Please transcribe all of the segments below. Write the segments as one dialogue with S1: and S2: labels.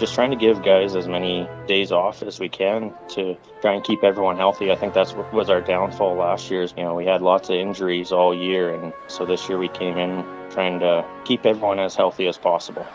S1: just trying to give guys as many days off as we can to try and keep everyone healthy. I think that's what was our downfall last year. We had lots of injuries all year, and so this year we came in trying to keep everyone as healthy as possible.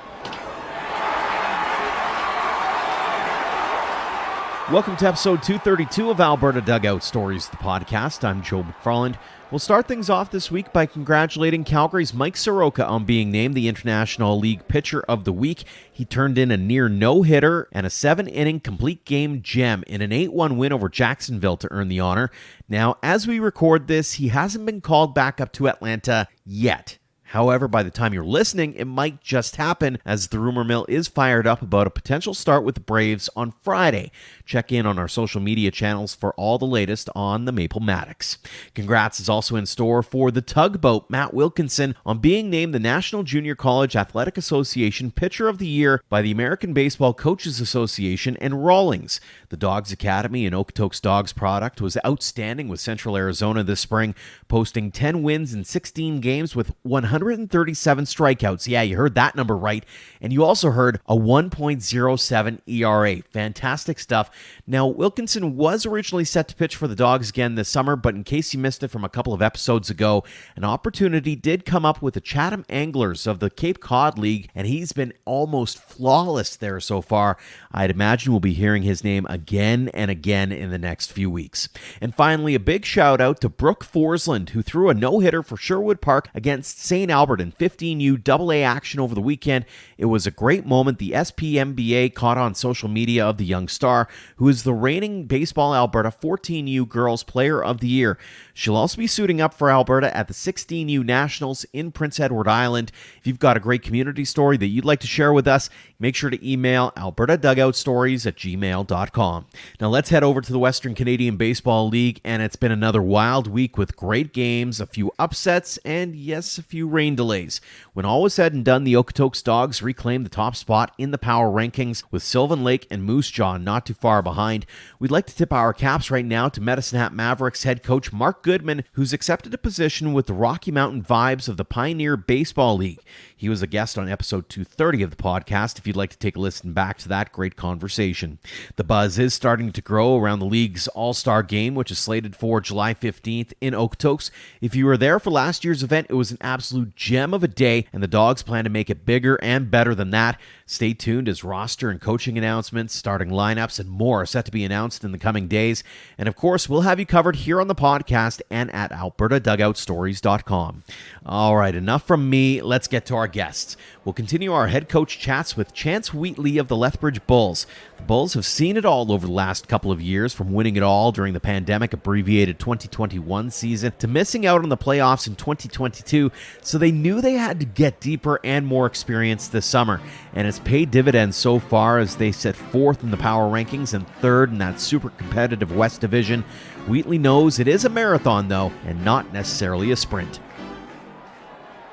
S2: Welcome to episode 232 of Alberta Dugout Stories, the podcast. I'm Joe McFarland. We'll start things off this week by congratulating Calgary's Mike Soroka on being named the International League Pitcher of the Week. He turned in a near no-hitter and a 7-inning complete game gem in an 8-1 win over Jacksonville to earn the honor. Now, as we record this, he hasn't been called back up to Atlanta yet. However, by the time you're listening, it might just happen, as the rumor mill is fired up about a potential start with the Braves on Friday. Check in on our social media channels for all the latest on the Maple Maddox. Congrats is also in store for the tugboat, Matt Wilkinson, on being named the National Junior College Athletic Association Pitcher of the Year by the American Baseball Coaches Association and Rawlings. The Dogs Academy and Okotoks Dogs product was outstanding with Central Arizona this spring, posting 10 wins in 16 games with 137 strikeouts. Yeah, you heard that number right. And you also heard a 1.07 ERA. Fantastic stuff. Now, Wilkinson was originally set to pitch for the Dogs again this summer, but in case you missed it from a couple of episodes ago, an opportunity did come up with the Chatham Anglers of the Cape Cod League, and he's been almost flawless there so far. I'd imagine we'll be hearing his name again and again in the next few weeks. And finally, a big shout out to Brooke Forsland, who threw a no-hitter for Sherwood Park against St. Albert in 15U AA action over the weekend. It was a great moment. The SPMBA caught on social media of the young star, who is the reigning Baseball Alberta 14U Girls Player of the Year. She'll also be suiting up for Alberta at the 16U Nationals in Prince Edward Island. If you've got a great community story that you'd like to share with us, make sure to email albertadugoutstories@gmail.com. Now let's head over to the Western Canadian Baseball League, and it's been another wild week with great games, a few upsets, and yes, a few rain delays. When all was said and done, the Okotoks Dogs reclaimed the top spot in the power rankings, with Sylvan Lake and Moose Jaw not too far behind. We'd like to tip our caps right now to Medicine Hat Mavericks head coach Mark Goodman, who's accepted a position with the Rocky Mountain Vibes of the Pioneer Baseball League. He was a guest on episode 230 of the podcast, if you'd like to take a listen back to that great conversation. The buzz is starting to grow around the league's All-Star Game, which is slated for July 15th in Okotoks. If you were there for last year's event, it was an absolute gem of a day, and the Dogs plan to make it bigger and better than that. Stay tuned as roster and coaching announcements, starting lineups, and more are set to be announced in the coming days. And of course, we'll have you covered here on the podcast and at albertadugoutstories.com. All right, enough from me. Let's get to our guests. We'll continue our head coach chats with Chance Wheatley of the Lethbridge Bulls. The Bulls have seen it all over the last couple of years, from winning it all during the pandemic-abbreviated 2021 season to missing out on the playoffs in 2022, so they knew they had to get deeper and more experience this summer. And it's paid dividends so far, as they sit fourth in the power rankings and third in that super competitive West Division. Wheatley knows it is a marathon, though, and not necessarily a sprint.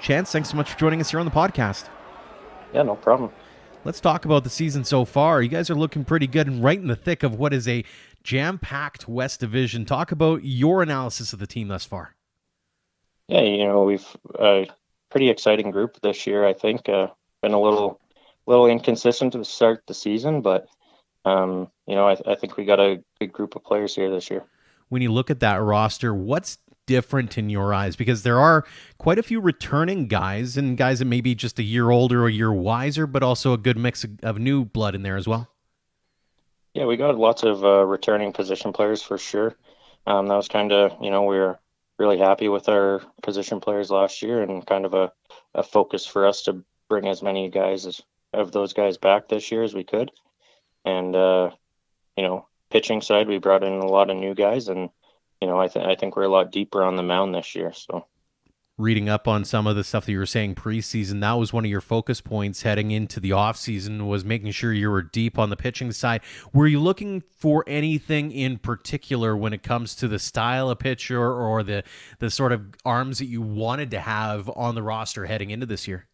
S2: Chance, thanks so much for joining us here on the podcast.
S1: Yeah, no problem.
S2: Let's talk about the season so far. You guys are looking pretty good and right in the thick of what is a jam-packed West Division. Talk about your analysis of the team thus far.
S1: Yeah, we've a pretty exciting group this year, I think. Been a little inconsistent to start the season, but I think we got a good group of players here this year.
S2: When you look at that roster, what's different in your eyes? Because there are quite a few returning guys, and guys that may be just a year older or a year wiser, but also a good mix of new blood in there as well.
S1: Yeah, we got lots of returning position players for sure. That was kind of, we were really happy with our position players last year, and kind of a focus for us to bring as many of those guys back this year as we could. And, pitching side, we brought in a lot of new guys, and I think we're a lot deeper on the mound this year. So,
S2: reading up on some of the stuff that you were saying preseason, that was one of your focus points heading into the offseason, was making sure you were deep on the pitching side. Were you looking for anything in particular when it comes to the style of pitcher or the sort of arms that you wanted to have on the roster heading into this year?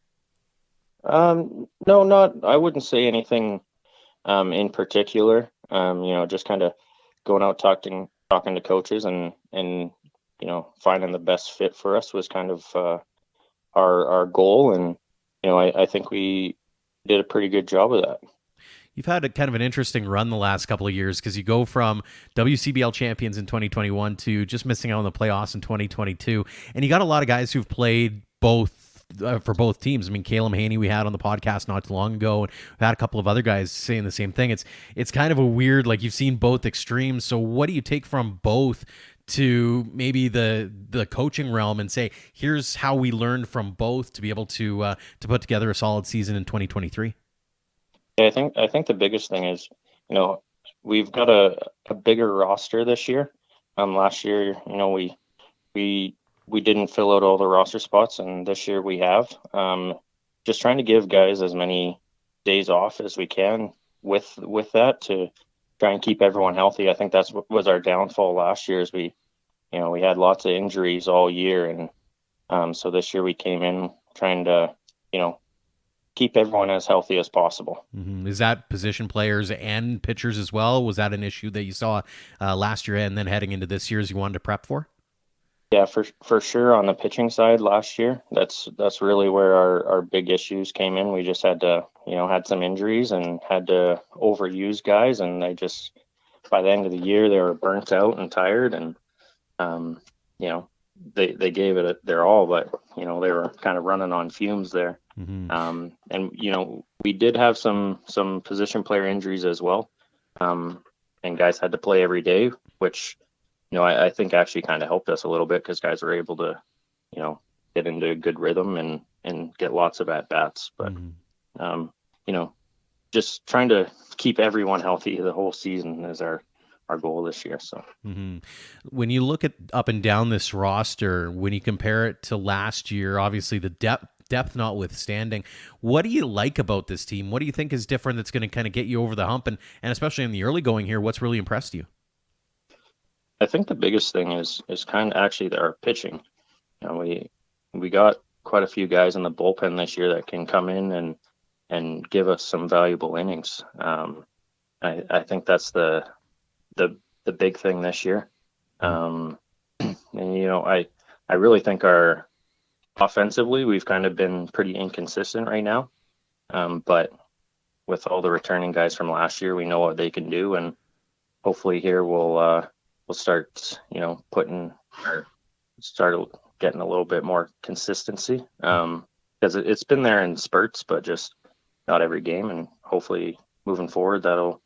S1: No, I wouldn't say anything in particular. Just kind of going out talking to coaches and finding the best fit for us was kind of our goal, and I think we did a pretty good job of that.
S2: You've had a kind of an interesting run the last couple of years because you go from WCBL champions in 2021 to just missing out on the playoffs in 2022, and you got a lot of guys who've played both for both teams. I mean, Caleb Haney we had on the podcast not too long ago, and we've had a couple of other guys saying the same thing. It's kind of a weird, like, you've seen both extremes. So what do you take from both to maybe the coaching realm and say, here's how we learned from both to be able to put together a solid season in 2023?
S1: Yeah, I think the biggest thing is, we've got a bigger roster this year. Last year, we didn't fill out all the roster spots, and this year we have. Just trying to give guys as many days off as we can with that to try and keep everyone healthy. I think that's what was our downfall last year is we had lots of injuries all year, and so this year we came in trying to, keep everyone as healthy as possible.
S2: Mm-hmm. Is that position players and pitchers as well? Was that an issue that you saw last year and then heading into this year as you wanted to prep for?
S1: Yeah, for sure on the pitching side last year, that's really where our big issues came in. We just had to, had some injuries and had to overuse guys, and they just, by the end of the year, they were burnt out and tired, and they gave it their all, but they were kind of running on fumes there.
S2: Mm-hmm.
S1: And we did have some position player injuries as well, and guys had to play every day, which I think actually kind of helped us a little bit because guys were able to get into a good rhythm and get lots of at bats. But just trying to keep everyone healthy the whole season is our goal this year. So
S2: when you look at up and down this roster, when you compare it to last year, obviously the depth notwithstanding, what do you like about this team? What do you think is different that's going to kind of get you over the hump? And especially in the early going here, what's really impressed you?
S1: I think the biggest thing is kind of actually our pitching. We got quite a few guys in the bullpen this year that can come in and give us some valuable innings. I think that's the big thing this year. And I really think our offensively we've kind of been pretty inconsistent right now. But with all the returning guys from last year, we know what they can do, and hopefully here we'll start start getting a little bit more consistency, because it's been there in spurts, but just not every game, and hopefully moving forward that'll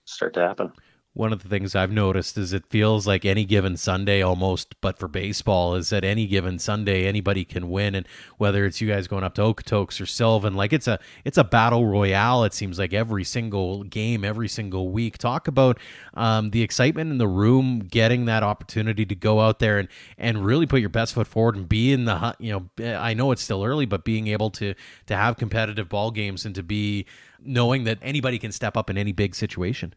S1: start to happen.
S2: One of the things I've noticed is it feels like any given Sunday almost, but for baseball, is that any given Sunday anybody can win. And whether it's you guys going up to Okotoks or Sylvan, like it's a battle royale. It seems like every single game, every single week. Talk about the excitement in the room, getting that opportunity to go out there and really put your best foot forward and be in the, I know it's still early, but being able to have competitive ball games and to be knowing that anybody can step up in any big situation.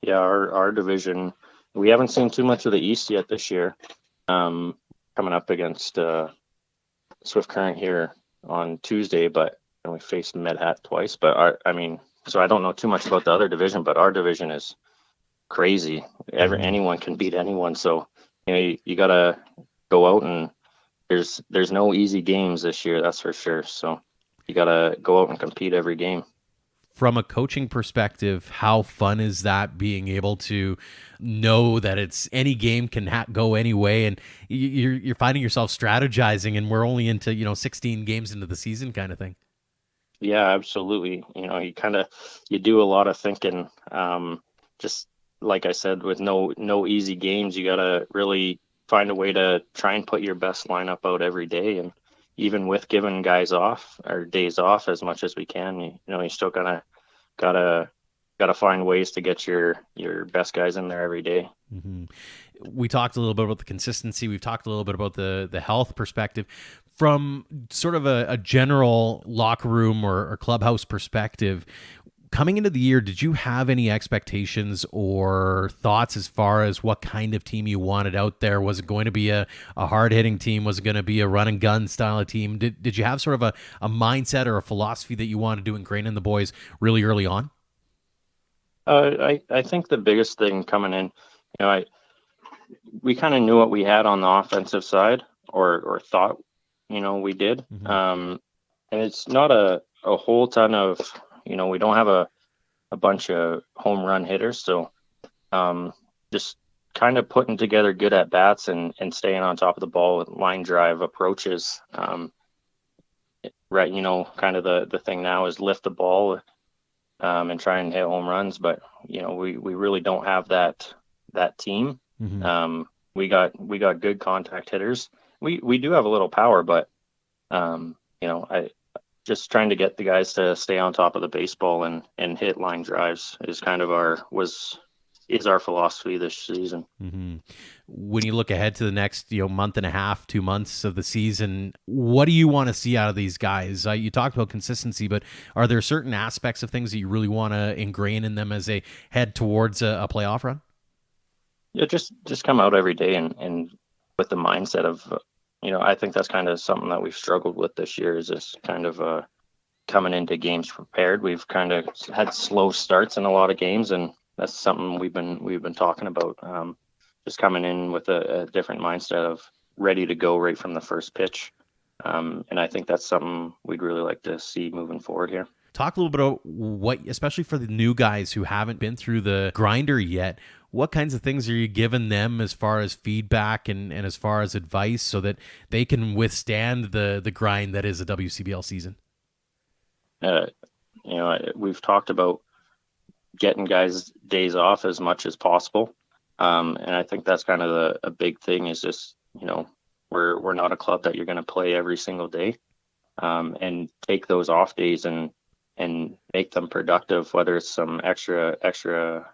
S1: Yeah, our division, we haven't seen too much of the East yet this year. Coming up against Swift Current here on Tuesday, but we faced Medhat twice. But so I don't know too much about the other division, but our division is crazy. Anyone can beat anyone. So you gotta go out, and there's no easy games this year, that's for sure. So you gotta go out and compete every game.
S2: From a coaching perspective, how fun is that, being able to know that it's any game can go any way, and you're finding yourself strategizing, and we're only into 16 games into the season kind of thing?
S1: Yeah, absolutely. You do a lot of thinking. Just like I said, with no easy games, you gotta really find a way to try and put your best lineup out every day, and even with giving guys off or days off as much as we can, you still gotta find ways to get your best guys in there every day.
S2: Mm-hmm. We talked a little bit about the consistency. We've talked a little bit about the health perspective. From sort of a general locker room or clubhouse perspective, coming into the year, did you have any expectations or thoughts as far as what kind of team you wanted out there? Was it going to be a hard-hitting team? Was it going to be a run-and-gun style of team? Did you have sort of a mindset or a philosophy that you wanted to ingrain in the boys really early on?
S1: I think the biggest thing coming in, we kind of knew what we had on the offensive side, or thought, we did.
S2: Mm-hmm.
S1: And it's not a whole ton of, we don't have a bunch of home run hitters. So just kind of putting together good at bats and staying on top of the ball with line drive approaches. Right, kind of the thing now is lift the ball and try and hit home runs, but we really don't have that team.
S2: Mm-hmm.
S1: We got good contact hitters. We do have a little power, but I just trying to get the guys to stay on top of the baseball and hit line drives is kind of is our philosophy this season.
S2: Mm-hmm. When you look ahead to the next, month and a half, 2 months of the season, what do you want to see out of these guys? You talked about consistency, but are there certain aspects of things that you really want to ingrain in them as they head towards a playoff run?
S1: Yeah, just come out every day and with the mindset of, I think that's kind of something that we've struggled with this year is this kind of coming into games prepared. We've kind of had slow starts in a lot of games, and that's something we've been talking about. Just coming in with a different mindset of ready to go right from the first pitch. And I think that's something we'd really like to see moving forward here.
S2: Talk a little bit about what, especially for the new guys who haven't been through the grinder yet, what kinds of things are you giving them as far as feedback and as far as advice so that they can withstand the grind that is a WCBL season?
S1: We've talked about getting guys days off as much as possible. And I think that's kind of a big thing is just, we're not a club that you're going to play every single day, and take those off days and make them productive, whether it's some extra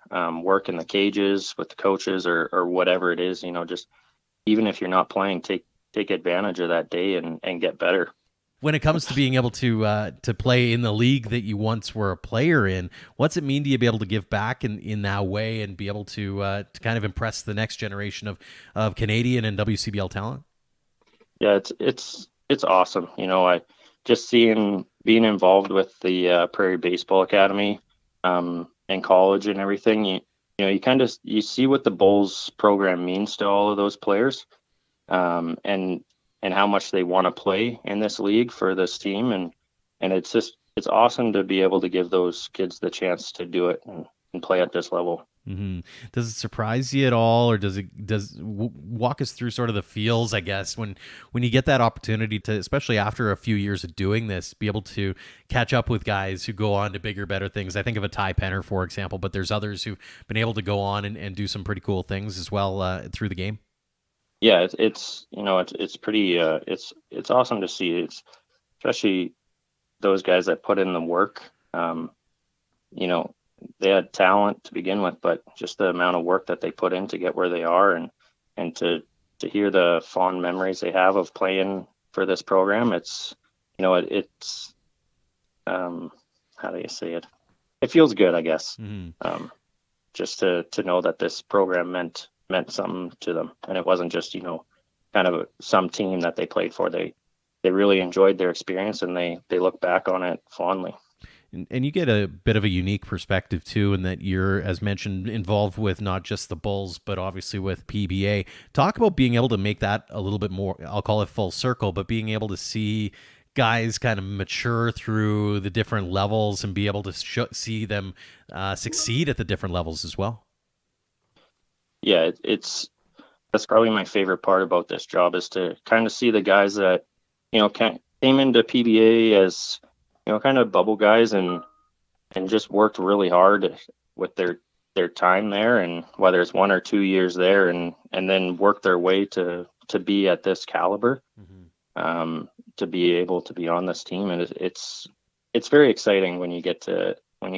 S1: work in the cages with the coaches or whatever it is, just even if you're not playing, take advantage of that day and get better.
S2: When it comes to being able to play in the league that you once were a player in, what's it mean to you be able to give back in that way and be able to kind of impress the next generation of Canadian and WCBL talent?
S1: Yeah, it's awesome. I just being involved with the Prairie Baseball Academy and college and everything. You kind of see what the Bulls program means to all of those players, and how much they want to play in this league for this team. And it's awesome to be able to give those kids the chance to do it and play at this level.
S2: Mm-hmm. Does it surprise you at all, or walk us through sort of the feels, I guess, when you get that opportunity to, especially after a few years of doing this, be able to catch up with guys who go on to bigger, better things? I think of a Ty Penner, for example, but there's others who've been able to go on and do some pretty cool things as well through the game.
S1: Yeah, it's pretty it's awesome to see. It's especially those guys that put in the work. They had talent to begin with, but just the amount of work that they put in to get where they are, and to hear the fond memories they have of playing for this program. It's how do you say it? It feels good, I guess.
S2: Mm-hmm.
S1: Just to know that this program meant something to them, and it wasn't just kind of some team that they played for. They really enjoyed their experience, and they look back on it fondly.
S2: And you get a bit of a unique perspective too, in that you're, as mentioned, involved with not just the Bulls, but obviously with PBA. Talk about being able to make that a little bit more, I'll call it full circle, but being able to see guys kind of mature through the different levels and be able to see them succeed at the different levels as well.
S1: Yeah, that's probably my favorite part about this job, is to kind of see the guys that came into PBA as kind of bubble guys and just worked really hard with their time there, and whether it's 1 or 2 years there, and then work their way to be at this caliber,
S2: Mm-hmm.
S1: To be able to be on this team. And it's very exciting when you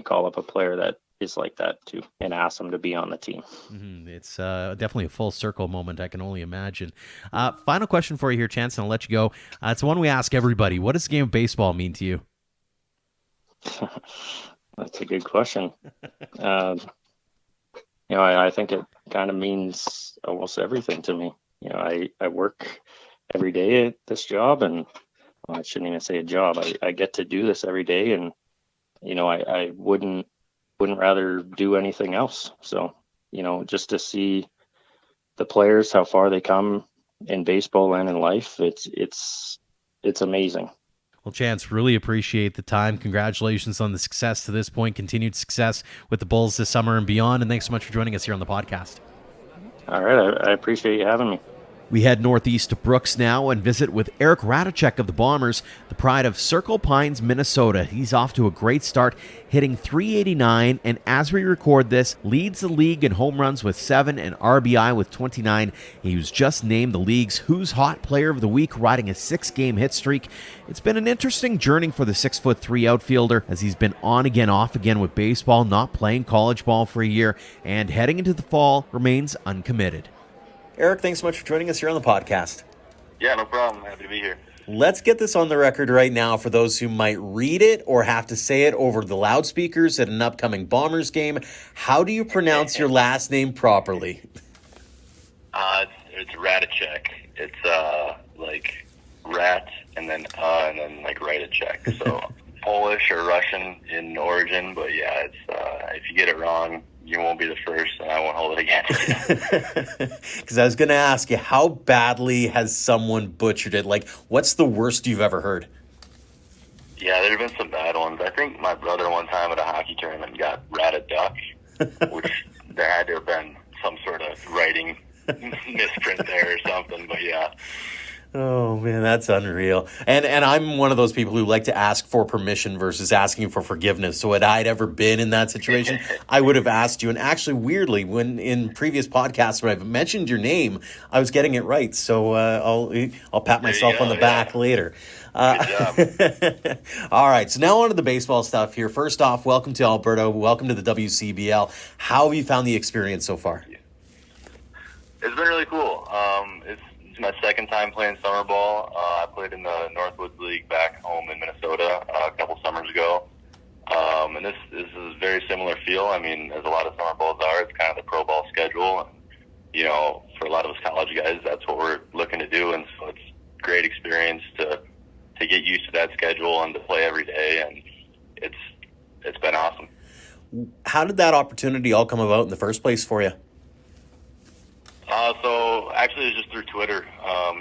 S1: call up a player that is like that too and ask them to be on the team.
S2: Mm-hmm. It's definitely a full circle moment, I can only imagine. Final question for you here, Chance, and I'll let you go. It's one we ask everybody. What does the game of baseball mean to you?
S1: That's a good question. I think it kind of means almost everything to me. I work every day at this job, and I shouldn't even say a job. I get to do this every day, and I wouldn't rather do anything else. So just to see the players, how far they come in baseball and in life, it's amazing.
S2: Well, Chance, really appreciate the time. Congratulations on the success to this point, continued success with the Bulls this summer and beyond, and thanks so much for joining us here on the podcast.
S1: All right, I appreciate you having me.
S2: We head northeast to Brooks now and visit with Eric Rataczak of the Bombers, the pride of Circle Pines, Minnesota. He's off to a great start, hitting .389, and as we record this, leads the league in home runs with 7 and RBI with 29. He was just named the league's Who's Hot Player of the Week, riding a 6-game hit streak. It's been an interesting journey for the 6'3" outfielder, as he's been on again, off again with baseball, not playing college ball for a year, and heading into the fall remains uncommitted. Eric, thanks so much for joining us here on the podcast.
S3: Yeah, no problem. Happy to be here.
S2: Let's get this on the record right now for those who might read it or have to say it over the loudspeakers at an upcoming Bombers game. How do you pronounce your last name properly?
S3: It's Rataczak. It's like rat and then like Rataczak. So Polish or Russian in origin, but yeah, it's if you get it wrong, you won't be the first, and I won't hold it against you.
S2: Because I was going to ask you, how badly has someone butchered it? Like, what's the worst you've ever heard?
S3: Yeah, there have been some bad ones. I think my brother one time at a hockey tournament got Rataczak, which there had to have been some sort of writing misprint there or something, but yeah.
S2: Oh, man, that's unreal. And I'm one of those people who like to ask for permission versus asking for forgiveness. So had I ever been in that situation, I would have asked you. And actually, weirdly, when in previous podcasts when I've mentioned your name, I was getting it right. So I'll pat myself on the back later.
S3: Good job.
S2: All right, so now on to the baseball stuff here. First off, welcome to Alberta. Welcome to the WCBL. How have you found the experience so far?
S3: It's been really cool. It's my second time playing summer ball. I played in the Northwoods League back home in Minnesota a couple summers ago. And this is a very similar feel. I mean, as a lot of summer balls are, it's kind of the pro ball schedule. And, you know, for a lot of us college guys, that's what we're looking to do. And so it's a great experience to get used to that schedule and to play every day. And it's been awesome.
S2: How did that opportunity all come about in the first place for you?
S3: So actually it was just through Twitter,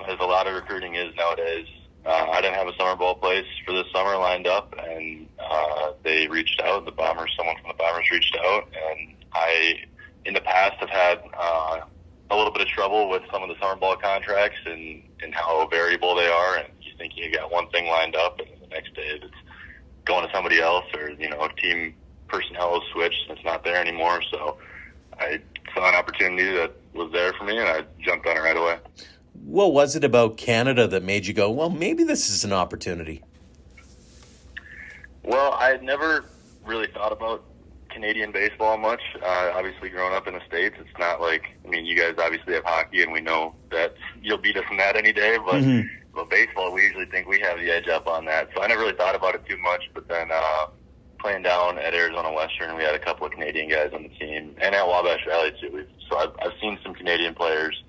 S3: as a lot of recruiting is nowadays. I didn't have a summer ball place for this summer lined up, and they reached out. Someone from the Bombers reached out, and I, in the past, have had a little bit of trouble with some of the summer ball contracts and how variable they are. And you think you got one thing lined up, and the next day it's going to somebody else, or team personnel is switched and it's not there anymore. So I saw an opportunity that was there for me, and I jumped on it right away.
S2: What was it about Canada that made you go, well, maybe this is an opportunity?
S3: Well, I had never really thought about Canadian baseball much. Obviously, growing up in the States, it's not like, you guys obviously have hockey, and we know that you'll beat us in that any day, but but baseball, we usually think we have the edge up on that. So I never really thought about it too much, but then playing down at Arizona Western, we had a couple of Canadian guys on the team, and at Wabash Valley too. So I've seen some Canadian players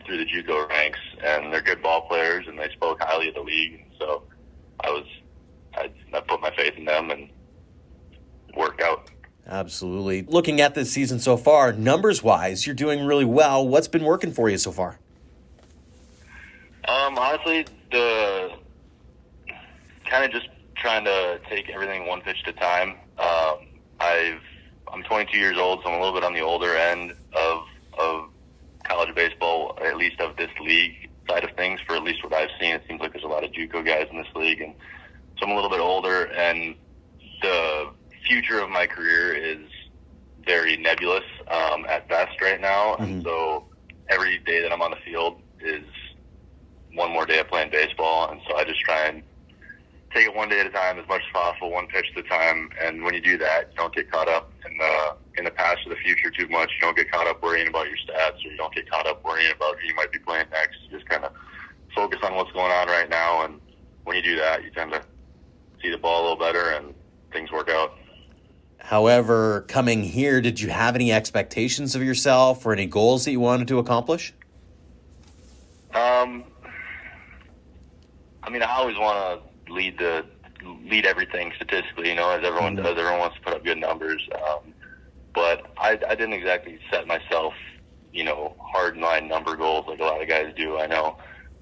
S3: through the JUCO ranks, and they're good ball players, and they spoke highly of the league. So I put my faith in them, and it worked out.
S2: Absolutely. Looking at this season so far, numbers-wise, you're doing really well. What's been working for you so far?
S3: Honestly, the kind of just trying to take everything one pitch at a time. I'm 22 years old, so I'm a little bit on the older end of college baseball, at least of this league side of things. For at least what I've seen, it seems like there's a lot of JUCO guys in this league, and so I'm a little bit older. And the future of my career is very nebulous at best right now, and so every day that I'm on the field is one more day of playing baseball, and so I just try and take it one day at a time, as much as possible, one pitch at a time. And when you do that, you don't get caught up in the past or the future too much. You don't get caught up worrying about your stats, or you don't get caught up worrying about who you might be playing next. You just kind of focus on what's going on right now, and when you do that, you tend to see the ball a little better, and things work out.
S2: However, coming here, did you have any expectations of yourself or any goals that you wanted to accomplish?
S3: I always want to lead everything statistically, as everyone does. Everyone wants to put up good numbers. But I didn't exactly set myself, hard line number goals like a lot of guys do, I know.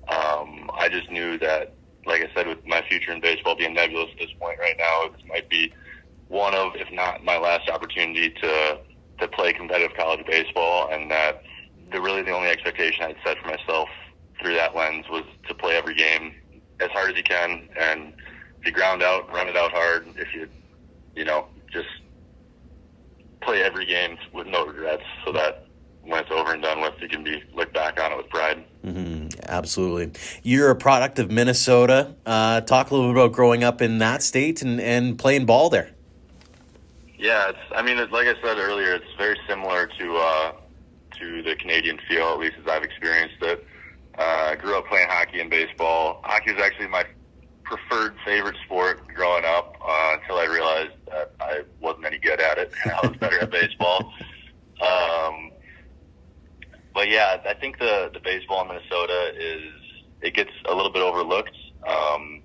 S3: I just knew that, like I said, with my future in baseball being nebulous at this point right now, this might be one of, if not my last opportunity to play competitive college baseball, and that really the only expectation I'd set for myself through that lens was to play every game as hard as you can, and if you ground out, run it out hard. If just play every game with no regrets, so that when it's over and done with, you can look back on it with pride.
S2: Mm-hmm. Absolutely. You're a product of Minnesota. Talk a little bit about growing up in that state and playing ball there.
S3: Yeah, like I said earlier, it's very similar to the Canadian feel, at least as I've experienced it. I grew up playing hockey and baseball. Hockey was actually my preferred favorite sport growing up until I realized that I wasn't any good at it, and I was better at baseball. But yeah, I think the baseball in Minnesota it gets a little bit overlooked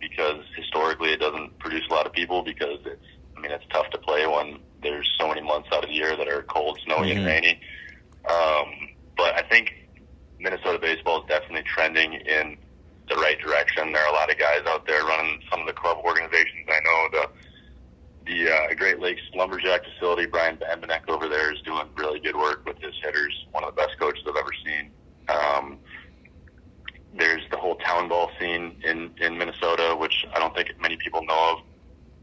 S3: because historically it doesn't produce a lot of people, because it's tough to play when there's so many months out of the year that are cold, snowy, and rainy. But I think Minnesota baseball is definitely trending in the right direction. There are a lot of guys out there running some of the club organizations. I know the Great Lakes Lumberjack facility, Brian Bambenek over there is doing really good work with his hitters, one of the best coaches I've ever seen. There's the whole town ball scene in Minnesota, which I don't think many people know of.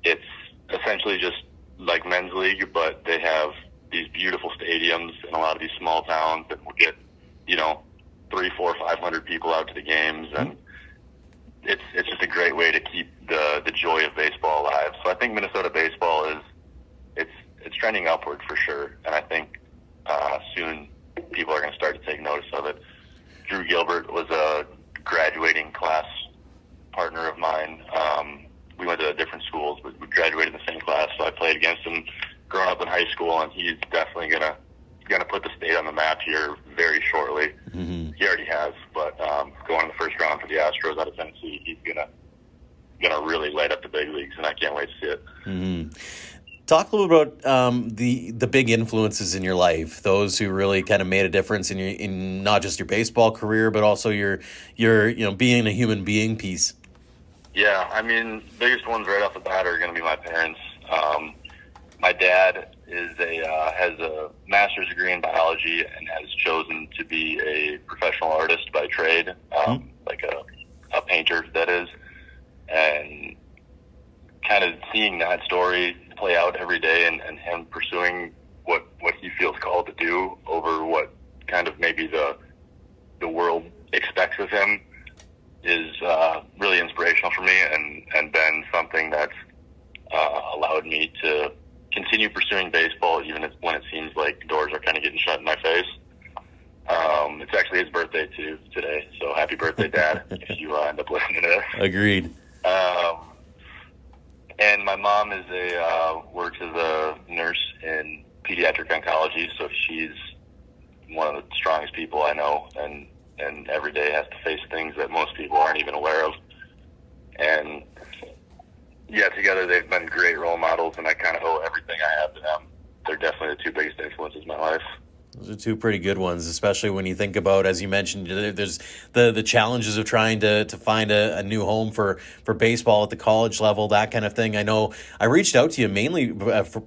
S3: It's essentially just like men's league, but they have these beautiful stadiums in a lot of these small towns that will get 300, 400, 500 people out to the games, and it's just a great way to keep the joy of baseball alive. So I think Minnesota baseball it's trending upward for sure, and I think soon people are going to start to take notice of it. Drew Gilbert was a graduating class partner of mine. We went to different schools, but we graduated in the same class, so I played against him growing up in high school, and he's definitely gonna put the state on the map here very shortly. Mm-hmm. He already has, but going in the first round for the Astros out of Tennessee, he's gonna really light up the big leagues, and I can't wait to see it.
S2: Mm-hmm. Talk a little about the big influences in your life, those who really kind of made a difference in not just your baseball career, but also your being a human being piece.
S3: Yeah, biggest ones right off the bat are going to be my parents. My dad has a master's degree in biology and has chosen to be a professional artist by trade, like a painter, that is. And kind of seeing that story play out every day, and him pursuing what he feels called to do over what kind of maybe the world expects of him is really inspirational for me, and been something that's allowed me to continue pursuing baseball even when it seems like doors are kind of getting shut in my face. It's actually his birthday too today, so happy birthday, Dad, if you end up listening to this.
S2: Agreed.
S3: And my mom works as a nurse in pediatric oncology, so she's one of the strongest people I know, and every day has to face things that most people aren't even aware of. And yeah, together they've been great role models, and I kind of owe everything I have to them. They're definitely the two biggest influences in my life.
S2: Those are two pretty good ones, especially when you think about, as you mentioned, there's the challenges of trying to find a new home for baseball at the college level, that kind of thing. I know I reached out to you mainly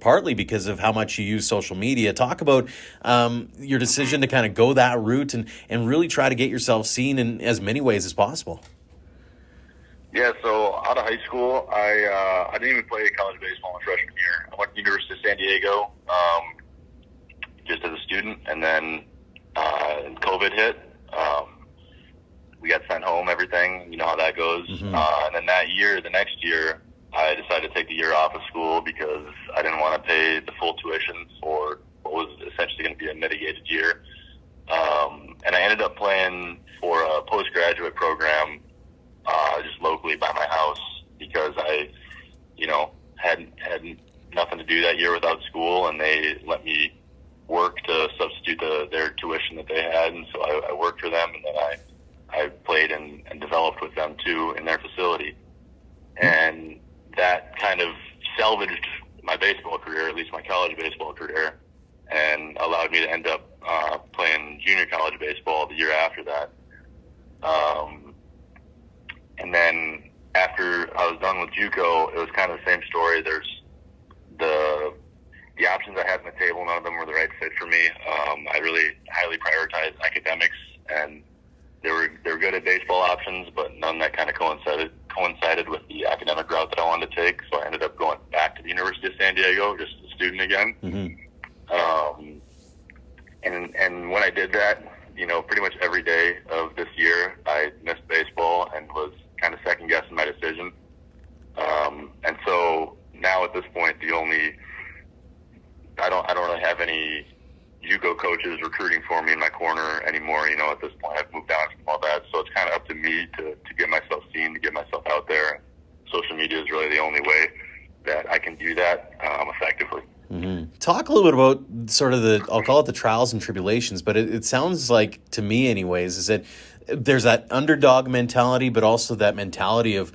S2: partly because of how much you use social media. Talk about your decision to kind of go that route and really try to get yourself seen in as many ways as possible.
S3: Yeah, so out of high school, I didn't even play college baseball my freshman year. I went to the University of San Diego just as a student, and then COVID hit. We got sent home, everything. You know how that goes. Mm-hmm. And then the next year, I decided to take the year off of school because I didn't want to pay the full tuition for what was essentially going to be a mitigated year. And I ended up playing for a postgraduate program just locally by my house because I, had nothing to do that year without school, and they let me work to substitute their tuition that they had. And so I worked for them, and then I played and developed with them too in their facility. And that kind of salvaged my baseball career, at least my college baseball career, and allowed me to end up playing junior college baseball the year after that. And then after I was done with JUCO, it was kind of the same story. There's the options I had on the table, none of them were the right fit for me. I really highly prioritized academics, and they were good at baseball options, but none that kind of coincided with the academic route that I wanted to take. So I ended up going back to the University of San Diego, just a student again.
S2: Mm-hmm.
S3: And when I did that, pretty much every day of this year, I missed baseball and was kind of second guessing my decision. And so now at this point, I don't really have any JUCO coaches recruiting for me in my corner anymore. At this point, I've moved on from all that, so it's kind of up to me to get myself seen, to get myself out there. Social media is really the only way that I can do that effectively.
S2: Mm-hmm. Talk a little bit about sort of I'll call it the trials and tribulations, but it sounds like, to me anyways, is that there's that underdog mentality, but also that mentality of,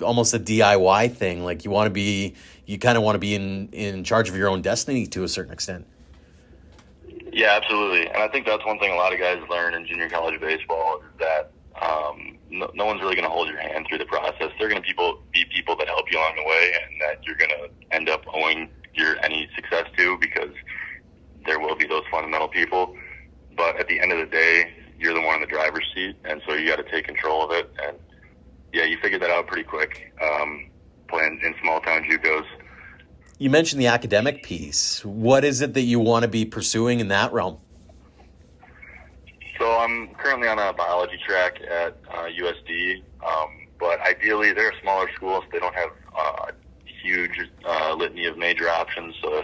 S2: almost a DIY thing. Like you kind of want to be in charge of your own destiny to a certain extent.
S3: Yeah, absolutely. And I think that's one thing a lot of guys learn in junior college baseball is that no one's really going to hold your hand through the process. They're going to be people that help you along the way and that you're going to end up owing any success to, because there will be those fundamental people. But at the end of the day, you're the one in the driver's seat, and so you got to take control of it. And yeah, you figured that out pretty quick, playing in small town JUCOs.
S2: You mentioned the academic piece. What is it that you want to be pursuing in that realm?
S3: So I'm currently on a biology track at USD, but ideally they're a smaller school, so they don't have a huge litany of major options. So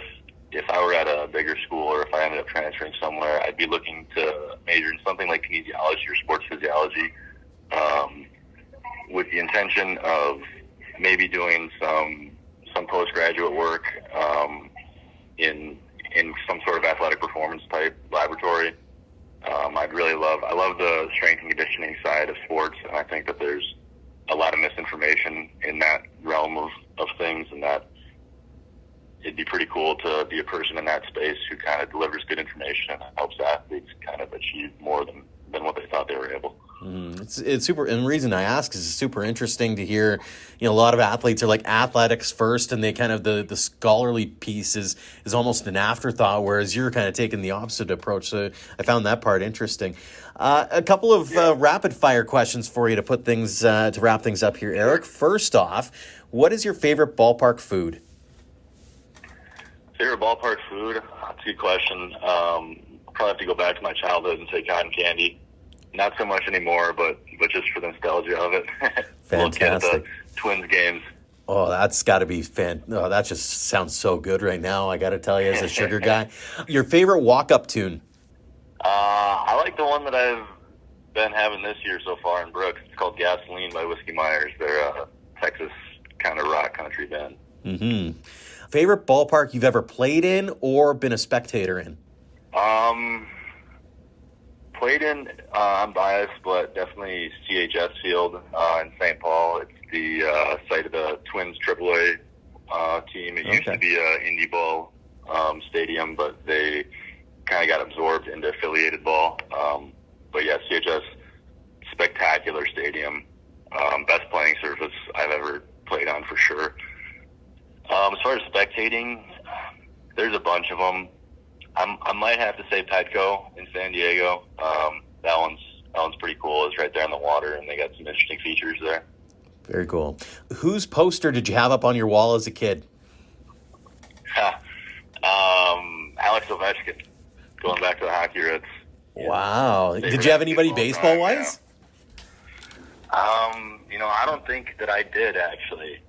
S3: if I were at a bigger school, or if I ended up transferring somewhere, I'd be looking to major in something like kinesiology or sports physiology, with the intention of maybe doing some postgraduate work in some sort of athletic performance type laboratory. I love the strength and conditioning side of sports, and I think that there's a lot of misinformation in that realm of things, and that it'd be pretty cool to be a person in that space who kind of delivers good information and helps athletes kind of achieve more than what they thought they were able.
S2: It's super, and the reason I ask is it's super interesting to hear, a lot of athletes are like athletics first, and they kind of, the scholarly piece is almost an afterthought, whereas you're kind of taking the opposite approach. So I found that part interesting. A couple of rapid fire questions for you to put things, to wrap things up here, Eric. First off, what is your favorite ballpark food?
S3: Favorite ballpark food? That's a good question. Probably have to go back to my childhood and say cotton candy. Not so much anymore, but just for the nostalgia of it.
S2: Fantastic.
S3: Look at the Twins games.
S2: Oh, that's got to be Oh, that just sounds so good right now, I got to tell you, as a sugar guy. Your favorite walk-up tune?
S3: I like the one that I've been having this year so far in Brooks. It's called Gasoline by Whiskey Myers. They're a Texas kind of rock country band.
S2: Mm-hmm. Favorite ballpark you've ever played in or been a spectator in?
S3: Played in, I'm biased, but definitely CHS Field in St. Paul. It's the site of the Twins AAA team. It used to be a Indy Ball stadium, but they kind of got absorbed into affiliated ball. But yeah, CHS, spectacular stadium. Best playing surface I've ever played on for sure. As far as spectating, there's a bunch of them. I might have to say Petco in San Diego. That one's pretty cool. It's right there on the water, and they got some interesting features there.
S2: Very cool. Whose poster did you have up on your wall as a kid?
S3: Alex Ovechkin, going back to the hockey roots.
S2: Wow. Did you have anybody baseball-wise?
S3: Yeah. I don't think that I did, actually.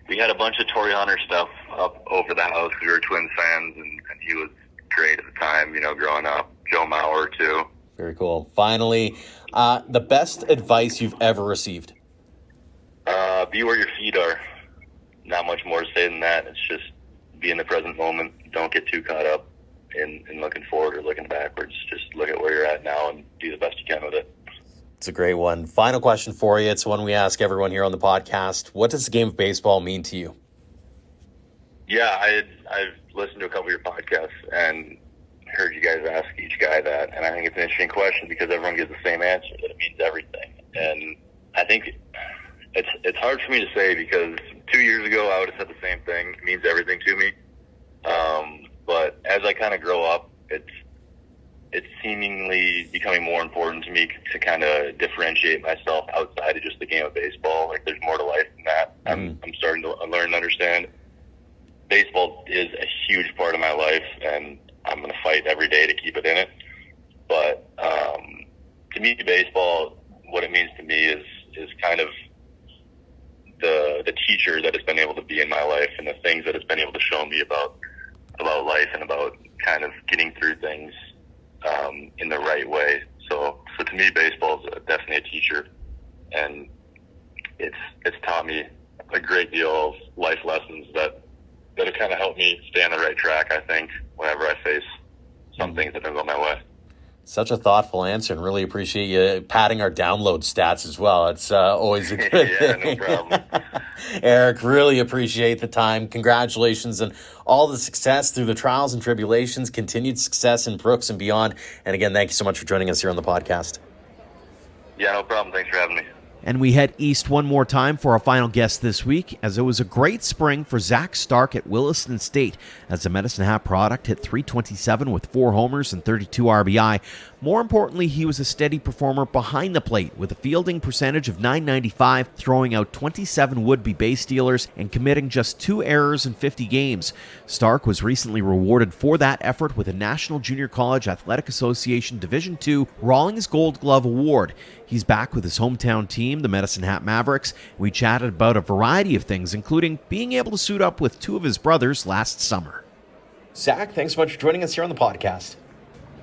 S3: We had a bunch of Torrey Hunter stuff up over the house. We were Twins fans, and he was great at the time, growing up. Joe Mauer, too.
S2: Very cool. Finally, the best advice you've ever received?
S3: Be where your feet are. Not much more to say than that. It's just be in the present moment. Don't get too caught up in looking forward or looking backwards. Just look at where you're at now and do the best you can with it.
S2: It's a great one. Final question for you. It's one we ask everyone here on the podcast. What does the game of baseball mean to you?
S3: Yeah, I've listened to a couple of your podcasts and heard you guys ask each guy that, and I think it's an interesting question because everyone gives the same answer, that it means everything. And I think it's hard for me to say because 2 years ago I would have said the same thing. It means everything to me. But as I kind of grow up, it's seemingly becoming more important to me to kind of differentiate myself outside of just the game of baseball. Like there's more to life than that. I'm starting to learn and understand. Baseball is a huge part of my life, and I'm going to fight every day to keep it in it. But to me, baseball, what it means to me is kind of the teacher that it's been able to be in my life, and the things that it's been able to show me about life and about kind of getting through things in the right way. So to me, baseball is definitely a teacher, and it's taught me a great deal of life lessons that have kind of helped me stay on the right track, I think, whenever I face some things that don't go my way.
S2: Such a thoughtful answer, and really appreciate you padding our download stats as well. It's always a good
S3: Yeah,
S2: thing.
S3: no problem.
S2: Eric, really appreciate the time. Congratulations on all the success through the trials and tribulations, continued success in Brooks and beyond. And again, thank you so much for joining us here on the podcast.
S3: Yeah, no problem. Thanks for having me.
S2: And we head east one more time for our final guest this week, as it was a great spring for Zach Stark at Williston State, as the Medicine Hat product hit .327 with 4 homers and 32 RBI. More importantly, he was a steady performer behind the plate with a fielding percentage of .995, throwing out 27 would-be base stealers and committing just 2 errors in 50 games. Stark was recently rewarded for that effort with a National Junior College Athletic Association Division II Rawlings Gold Glove Award. He's back with his hometown team, the Medicine Hat Mavericks. We chatted about a variety of things, including being able to suit up with 2 of his brothers last summer. Zach, thanks so much for joining us here on the podcast.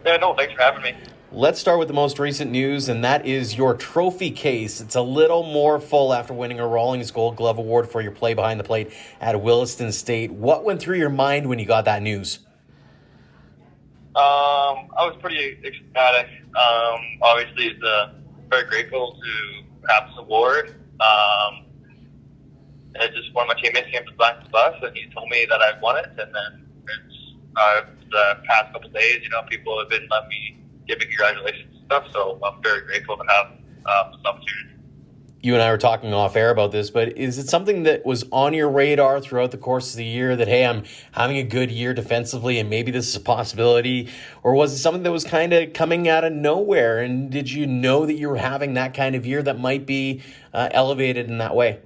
S4: Yeah, no, thanks for having me.
S2: Let's start with the most recent news, and that is your trophy case. It's a little more full after winning a Rawlings Gold Glove Award for your play behind the plate at Williston State. What went through your mind when you got that news?
S4: I was pretty ecstatic. Obviously, it's very grateful to have this award. It's just one of my teammates came to the bus, and he told me that I won it. And then the past couple of days, people have been letting me give me congratulations and stuff. So I'm very grateful to have this opportunity.
S2: You and I were talking off air about this, but is it something that was on your radar throughout the course of the year that, hey, I'm having a good year defensively and maybe this is a possibility? Or was it something that was kind of coming out of nowhere? And did you know that you were having that kind of year that might be elevated in that way?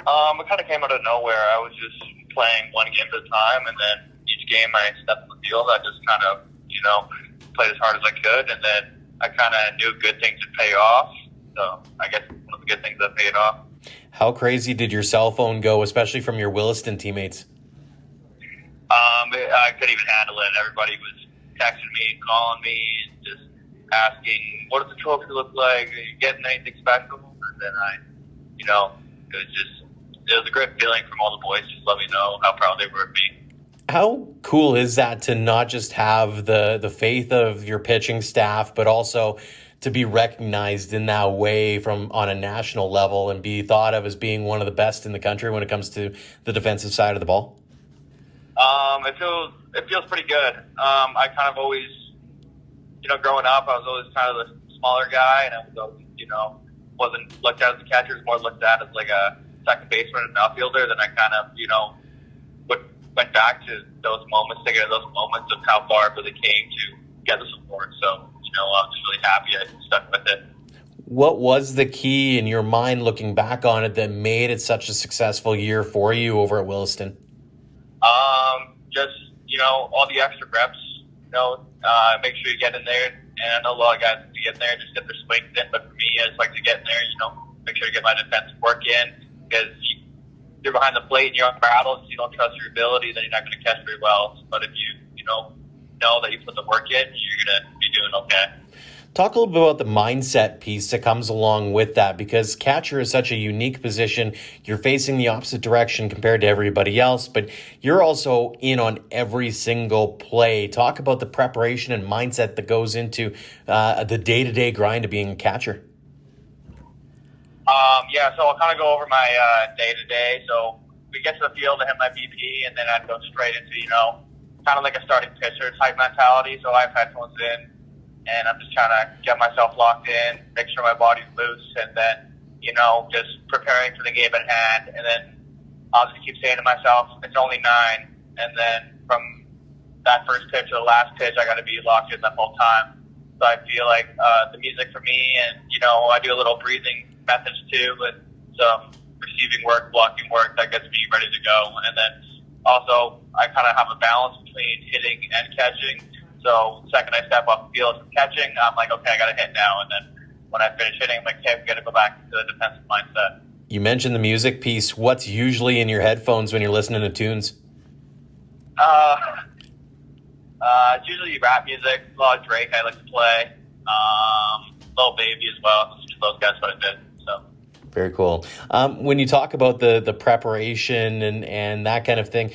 S4: It kind of came out of nowhere. I was just playing one game at a time, and then each game I stepped on the field, I just kind of, played as hard as I could, and then I kind of knew good things would pay off. So I guess one of the good things that paid off.
S2: How crazy did your cell phone go, especially from your Williston teammates?
S4: I couldn't even handle it. Everybody was texting me, calling me, and just asking, what does the trophy look like? Are you getting anything special? And then it was a great feeling from all the boys. Just let me know how proud they were of me.
S2: How cool is that to not just have the faith of your pitching staff, but also to be recognized in that way on a national level and be thought of as being one of the best in the country when it comes to the defensive side of the ball?
S4: It feels pretty good. I kind of always, growing up, I was always kind of the smaller guy, and I was always, wasn't looked at as a catcher, more looked at as like a second baseman and outfielder. Then I kind of, went back to those moments, thinking of those moments of how far it really came to get this award. So, I'm just really happy I stuck with it.
S2: What was the key in your mind looking back on it that made it such a successful year for you over at Williston?
S4: Just, all the extra reps, make sure you get in there. And I know a lot of guys get in there and just get their swings in. But for me, I just like to get in there, make sure to get my defensive work in. Because you're behind the plate and you're on battles, you don't trust your ability, then you're not going to catch very well. But if you, know that you put the work in, you're going to be doing okay.
S2: Talk a little bit about the mindset piece that comes along with that, because catcher is such a unique position. You're facing the opposite direction compared to everybody else, but you're also in on every single play. Talk about the preparation and mindset that goes into the day-to-day grind of being a catcher.
S4: So I'll kind of go over my day-to-day. So we get to the field, I hit my BP, and then I'd go straight into, kind of like a starting pitcher type mentality. So I've had someone in and I'm just trying to get myself locked in, make sure my body's loose, and then, just preparing for the game at hand. And then I'll just keep saying to myself, it's only 9. And then from that first pitch to the last pitch, I got to be locked in the whole time. So I feel like the music for me, and, I do a little breathing methods too, with some receiving work, blocking work that gets me ready to go. And then also I kind of have a balance between hitting and catching. So the second I step off the field from catching, I'm like, okay, I got to hit now. And then when I finish hitting, I'm like, okay, we got to go back to the defensive mindset.
S2: You mentioned the music piece. What's usually in your headphones when you're listening to tunes?
S4: It's usually rap music, a lot of Drake I like to play, Lil Baby as well. Just those guys what I did. So.
S2: Very cool. When you talk about the preparation and that kind of thing,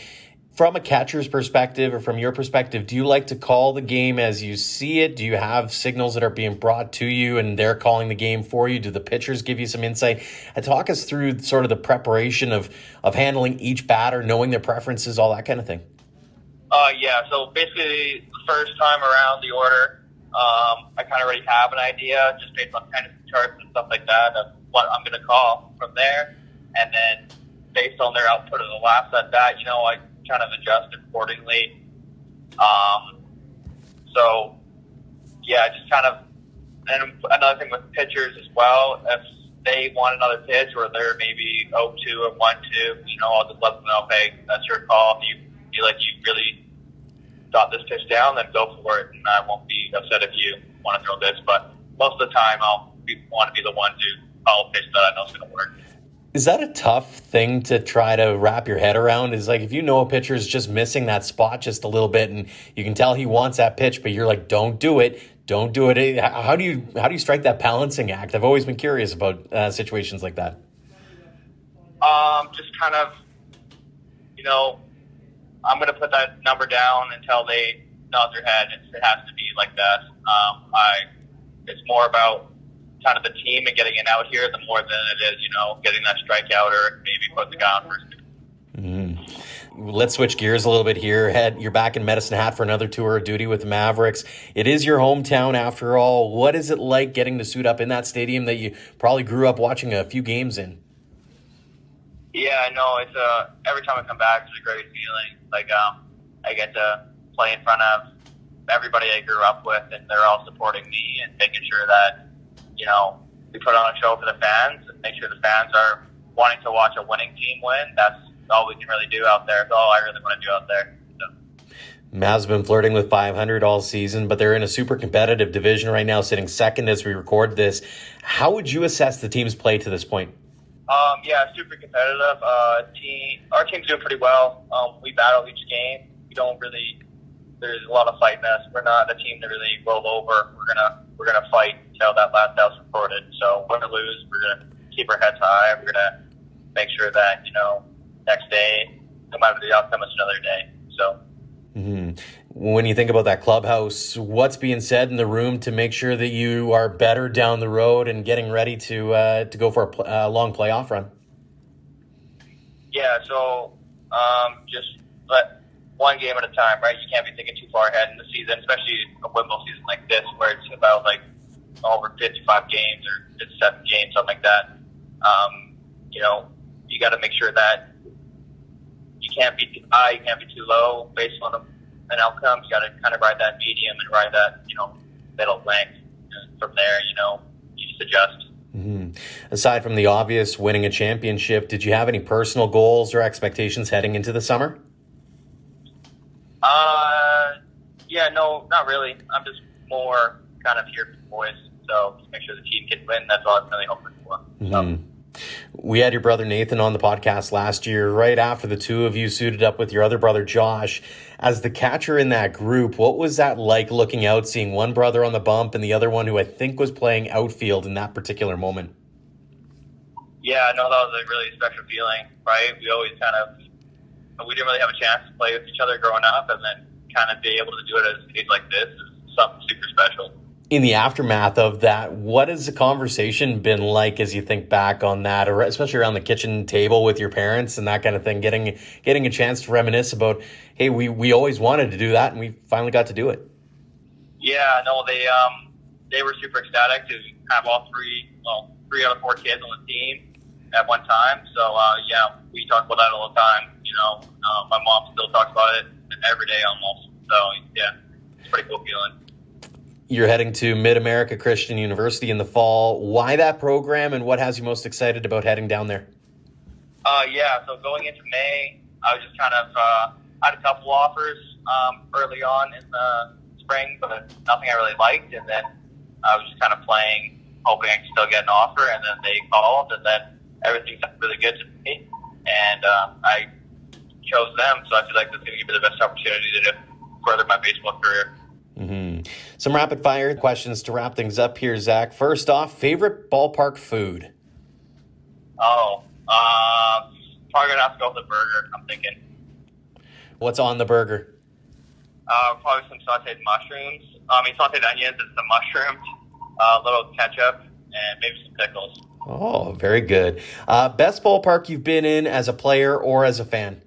S2: from a catcher's perspective or from your perspective, do you like to call the game as you see it? Do you have signals that are being brought to you and they're calling the game for you? Do the pitchers give you some insight? And talk us through sort of the preparation of handling each batter, knowing their preferences, all that kind of thing.
S4: Yeah, so basically the first time around the order, I kind of already have an idea just based on fantasy charts and stuff like that of what I'm going to call from there. And then based on their output of the last at bat, I kind of adjust accordingly. So, yeah, just kind of, and another thing with pitchers as well, if they want another pitch or they're maybe 0-2 or 1-2, I'll just let them know, hey, that's your call. If you feel like you really got this pitch down, then go for it, and I won't be upset if you want to throw this. But most of the time, I'll want to be the one to call a pitch that I know is going to work.
S2: Is that a tough thing to try to wrap your head around? Is like if you know a pitcher is just missing that spot just a little bit, and you can tell he wants that pitch, but you're like, don't do it. How do you strike that balancing act? I've always been curious about situations like that.
S4: Just kind of, I'm going to put that number down until they nod their head. It has to be like that. It's more about kind of the team and getting it out here the more than it is, getting that strikeout or maybe put the guy on first. Let's
S2: switch gears a little bit here. You're back in Medicine Hat for another tour of duty with the Mavericks. It is your hometown after all. What is it like getting to suit up in that stadium that you probably grew up watching a few games in?
S4: Yeah, no, it's every time I come back, it's a great feeling. Like I get to play in front of everybody I grew up with, and they're all supporting me and making sure that we put on a show for the fans and make sure the fans are wanting to watch a winning team win. That's all we can really do out there. That's all I really want to do out there. So.
S2: Mavs have been flirting with 500 all season, but they're in a super competitive division right now, sitting second as we record this. How would you assess the team's play to this point?
S4: Yeah, super competitive. Our team's doing pretty well. We battle each game. There's a lot of fight in us. We're not a team to really roll over. We're gonna fight until that last out's recorded. So win or lose, we're gonna keep our heads high. We're gonna make sure that next day, no matter the outcome, it's another day. So.
S2: Mm-hmm. When you think about that clubhouse, what's being said in the room to make sure that you are better down the road and getting ready to go for a long playoff run?
S4: Yeah, so just let one game at a time, right? You can't be thinking too far ahead in the season, especially a Wimbledon season like this, where it's about over 55 games or 57 games, something like that. You got to make sure that you can't be too high, you can't be too low based on an outcome. You got to kind of ride that medium and ride that middle length. And from there, you just adjust.
S2: Mm-hmm. Aside from the obvious winning a championship, did you have any personal goals or expectations heading into the summer?
S4: Yeah, no, not really. I'm just more kind of here for the boys. So just make sure the team can win. That's all I'm really hoping for.
S2: Mm-hmm. We had your brother Nathan on the podcast last year, right after the two of you suited up with your other brother Josh. As the catcher in that group, what was that like looking out, seeing one brother on the bump and the other one who I think was playing outfield in that particular moment?
S4: Yeah, no, that was a really special feeling, right? We always we didn't really have a chance to play with each other growing up, and then kind of be able to do it at a stage like this is something super special.
S2: In the aftermath of that, what has the conversation been like as you think back on that, or especially around the kitchen table with your parents and that kind of thing, getting a chance to reminisce about, hey, we always wanted to do that and we finally got to do it?
S4: Yeah, no, they were super ecstatic to have all three out of four kids on the team at one time. So yeah, we talk about that all the time. My mom still talks about it every day almost. So yeah, it's a pretty cool feeling.
S2: You're heading to Mid-America Christian University in the fall. Why that program, and what has you most excited about heading down there?
S4: Yeah, so going into May, I was just kind of had a couple offers early on in the spring, but nothing I really liked. And then I was just kind of playing, hoping I could still get an offer. And then they called, and then everything sounded really good to me. And I chose them, so I feel like this is going to give me the best opportunity to further my baseball career.
S2: Mm-hmm. Some rapid fire questions to wrap things up here, Zach. First off, favorite ballpark food?
S4: Probably gonna have to go with the burger, I'm thinking.
S2: What's on the burger?
S4: Probably some sauteed mushrooms. Sauteed onions and some mushrooms, a little ketchup, and maybe some pickles.
S2: Oh, very good. Best ballpark you've been in as a player or as a fan?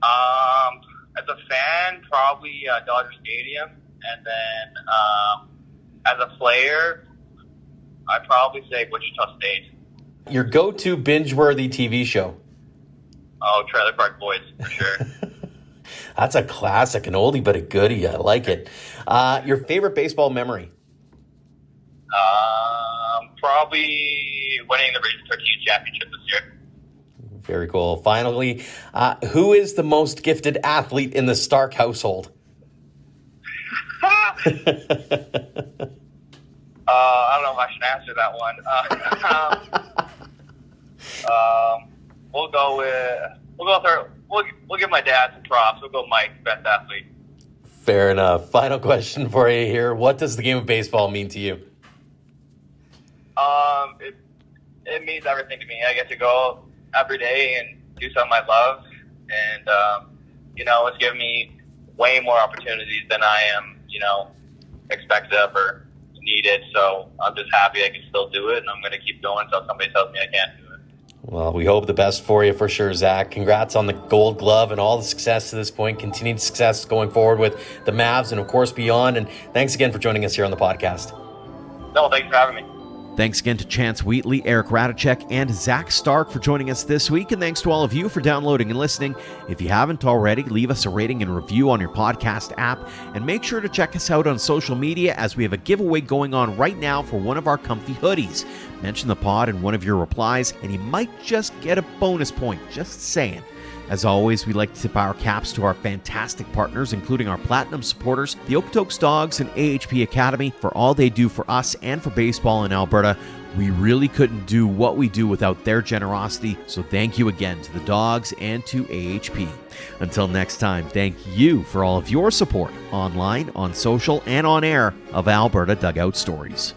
S4: As a fan, probably Dodger Stadium, and then as a player, I'd probably say Wichita State.
S2: Your go-to binge-worthy TV show?
S4: Oh, Trailer Park Boys, for sure.
S2: That's a classic, an oldie but a goodie. I like it. Your favorite baseball memory?
S4: Probably winning the Region 13 championship this year.
S2: Very cool. Finally, who is the most gifted athlete in the Stark household?
S4: I don't know if I should answer that one. We'll give my dad some props. We'll go Mike, best athlete.
S2: Fair enough. Final question for you here. What does the game of baseball mean to you?
S4: It means everything to me. I get to go every day and do something I love, and it's given me way more opportunities than I am, expected of or needed. So I'm just happy I can still do it, and I'm going to keep going until somebody tells me I can't do it.
S2: Well, we hope the best for you for sure, Zach. Congrats on the Gold Glove and all the success to this point. Continued success going forward with the Mavs and, of course, beyond. And thanks again for joining us here on the podcast.
S4: No, thanks for having me.
S2: Thanks again to Chance Wheatley, Eric Rataczak, and Zach Stark for joining us this week. And thanks to all of you for downloading and listening. If you haven't already, leave us a rating and review on your podcast app. And make sure to check us out on social media, as we have a giveaway going on right now for one of our comfy hoodies. Mention the pod in one of your replies, and you might just get a bonus point. Just saying. As always, we like to tip our caps to our fantastic partners, including our platinum supporters, the Okotoks Dogs and AHP Academy, for all they do for us and for baseball in Alberta. We really couldn't do what we do without their generosity, so thank you again to the Dogs and to AHP. Until next time, thank you for all of your support online, on social, and on air of Alberta Dugout Stories.